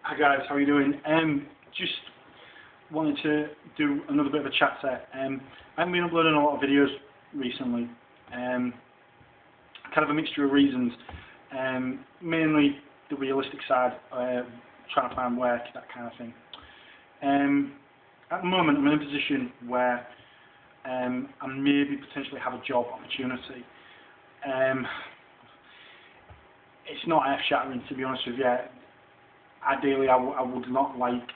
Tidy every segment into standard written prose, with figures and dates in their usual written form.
Hi guys, how are you doing? Just wanted to do another bit of a chat set. I haven't been uploading a lot of videos recently. Kind of a mixture of reasons. Mainly the realistic side, trying to find work, that kind of thing. At the moment I'm in a position where I maybe potentially have a job opportunity. It's not earth-shattering, to be honest with you. Ideally, I would not like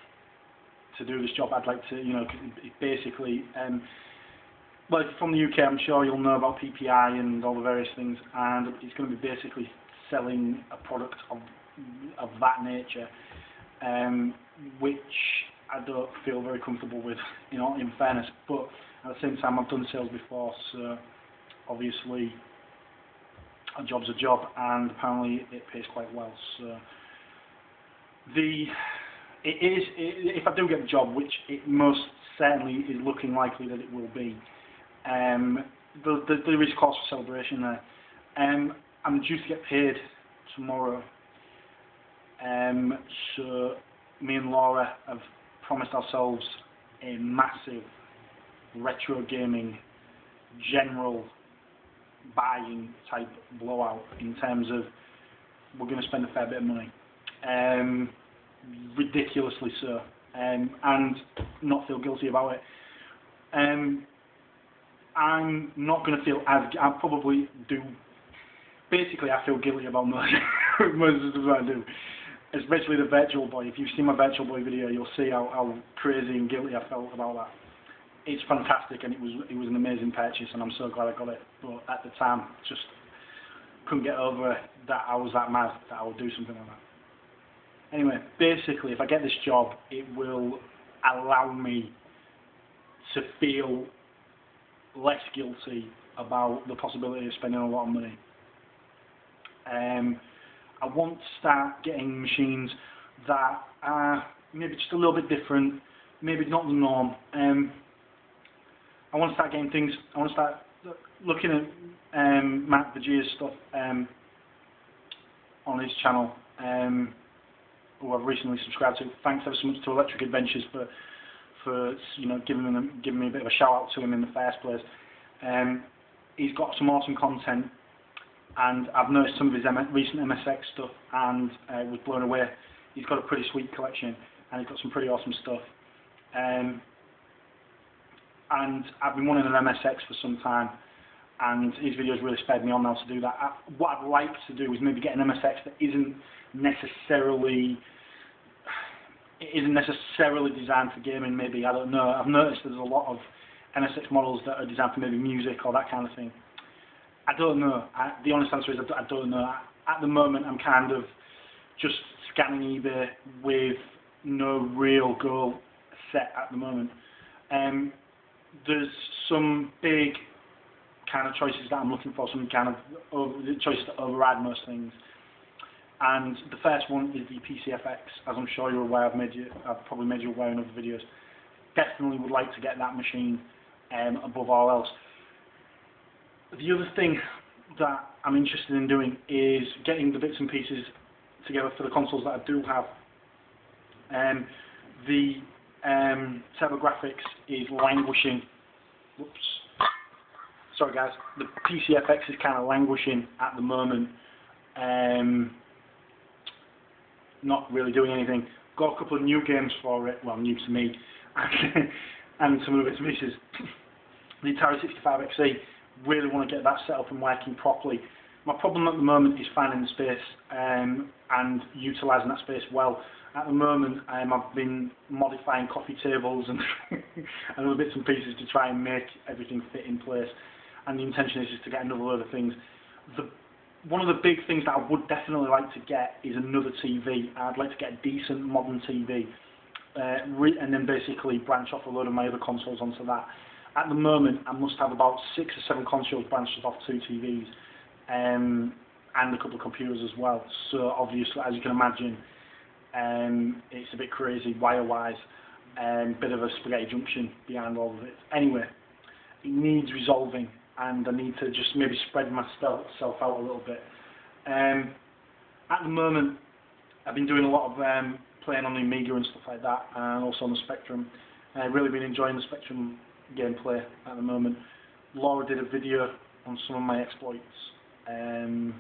to do this job. I'd like to, basically, well, from the UK, I'm sure you'll know about PPI and all the various things, and it's going to be basically selling a product of that nature, which I don't feel very comfortable with, in fairness. But at the same time, I've done sales before, so obviously a job's a job, and apparently it pays quite well. So if I do get the job, which it most certainly is looking likely that it will be, there is cause for celebration there. I'm due to get paid tomorrow, so me and Laura have promised ourselves a massive retro gaming general buying type blowout, in terms of we're going to spend a fair bit of money. Ridiculously so, and not feel guilty about it. I'm not going to feel as I probably do. Basically, I feel guilty about most of the stuff I do, especially the Virtual Boy. If you've seen my Virtual Boy video, you'll see how crazy and guilty I felt about that. It's fantastic, and it was an amazing purchase, and I'm so glad I got it. But at the time, just couldn't get over that I was that mad that I would do something like that. Anyway, basically, if I get this job, it will allow me to feel less guilty about the possibility of spending a lot of money. I want to start getting machines that are maybe just a little bit different, maybe not the norm. I want to start getting things. I want to start looking at markvergeer's stuff on his channel, who I've recently subscribed to. Thanks ever so much to Electric Adventures for giving me a bit of a shout out to him in the first place. He's got some awesome content, and I've noticed some of his recent MSX stuff and was blown away. He's got a pretty sweet collection, and he's got some pretty awesome stuff. And I've been wanting an MSX for some time, and his videos really spurred me on now to do that. What I'd like to do is maybe get an MSX that isn't necessarily designed for gaming. Maybe, I don't know. I've noticed there's a lot of MSX models that are designed for maybe music or that kind of thing. I don't know. The honest answer is I don't know. At the moment, I'm kind of just scanning eBay with no real goal set at the moment. There's some big kind of choices that I'm looking for, some kind of choices that override most things. And the first one is the PCFX, as I'm sure you're aware. I've probably made you aware in other videos. Definitely would like to get that machine above all else. The other thing that I'm interested in doing is getting the bits and pieces together for the consoles that I do have. The TurboGrafx is languishing. Whoops. Sorry guys. The PCFX is kind of languishing at the moment. Not really doing anything. Got a couple of new games for it. Well, new to me, and some of the bits and pieces. The Atari 65XE. Really want to get that set up and working properly. My problem at the moment is finding the space and utilising that space well. At the moment, I've been modifying coffee tables and and other bits and pieces to try and make everything fit in place. And the intention is just to get another load of things. One of the big things that I would definitely like to get is another TV. I'd like to get a decent modern TV, and then basically branch off a load of my other consoles onto that. At the moment, I must have about 6 or 7 consoles branched off 2 TVs, and a couple of computers as well. So obviously, as you can imagine, it's a bit crazy wire-wise, bit of a spaghetti junction behind all of it. Anyway, it needs resolving, and I need to just maybe spread myself out a little bit. At the moment, I've been doing a lot of playing on the Amiga and stuff like that, and also on the Spectrum. I've really been enjoying the Spectrum gameplay at the moment. Laura did a video on some of my exploits. I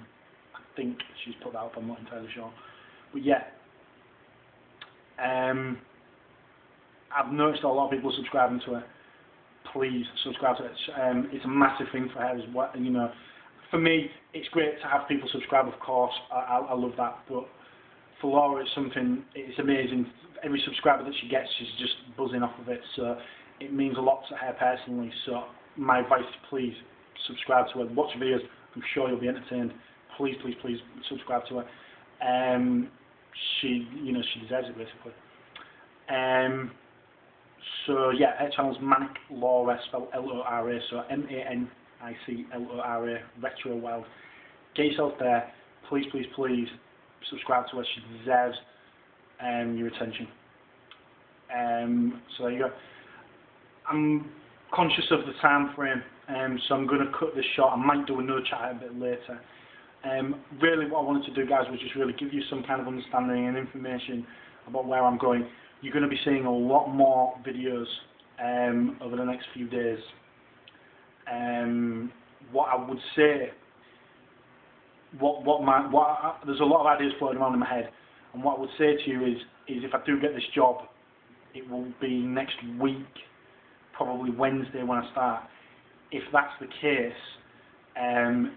think she's put that up, I'm not entirely sure. But yeah, I've noticed a lot of people subscribing to her. Please subscribe to it. It's a massive thing for her as well. You know, for me, it's great to have people subscribe, of course. I love that. But for Laura, it's something. It's amazing. Every subscriber that she gets, she's just buzzing off of it. So it means a lot to her personally. So my advice is please subscribe to her. Watch her videos. I'm sure you'll be entertained. Please, please, please subscribe to her. She deserves it basically. So yeah, her channel's maniclora, spelled L-O-R-A, so M-A-N-I-C-L-O-R-A, Retro World. Get yourself there. Please, please, please subscribe to her. She deserves your attention. So there you go. I'm conscious of the time frame, so I'm going to cut this short. I might do another chat a bit later. Really what I wanted to do, guys, was just really give you some kind of understanding and information about where I'm going. You're going to be seeing a lot more videos over the next few days. What I would say, there's a lot of ideas floating around in my head, and what I would say to you is if I do get this job, it will be next week, probably Wednesday when I start. If that's the case,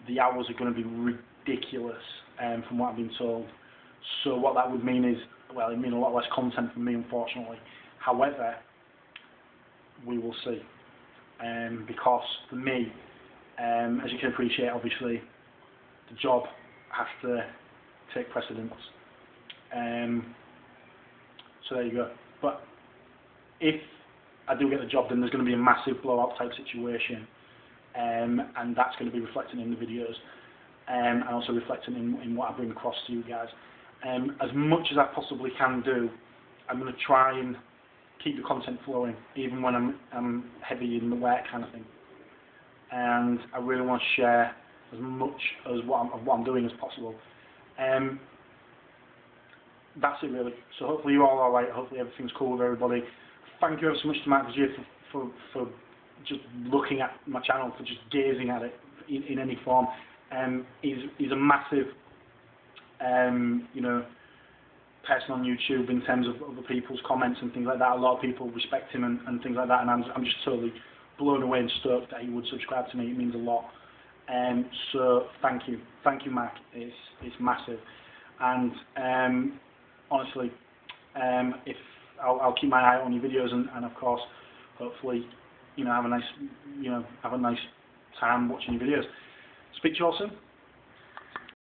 the hours are going to be ridiculous from what I've been told. So what that would mean is, well, it means a lot less content for me, unfortunately. However, we will see. Because for me, as you can appreciate, obviously, the job has to take precedence. So there you go. But if I do get the job, then there's going to be a massive blowout type situation, and that's going to be reflected in the videos, and also reflected in what I bring across to you guys. As much as I possibly can do, I'm going to try and keep the content flowing, even when I'm heavy in the work kind of thing. And I really want to share as much as what I'm doing as possible. That's it really. So hopefully you're all alright. Hopefully everything's cool with everybody. Thank you ever so much to markvergeer for just looking at my channel, for just gazing at it in any form. He's a massive person on YouTube in terms of other people's comments and things like that. A lot of people respect him and things like that, and I'm just totally blown away and stoked that he would subscribe to me. It means a lot. So thank you, Mark. It's massive, and honestly, if I'll keep my eye on your videos, and of course, hopefully, have a nice time watching your videos. Speak to you all soon.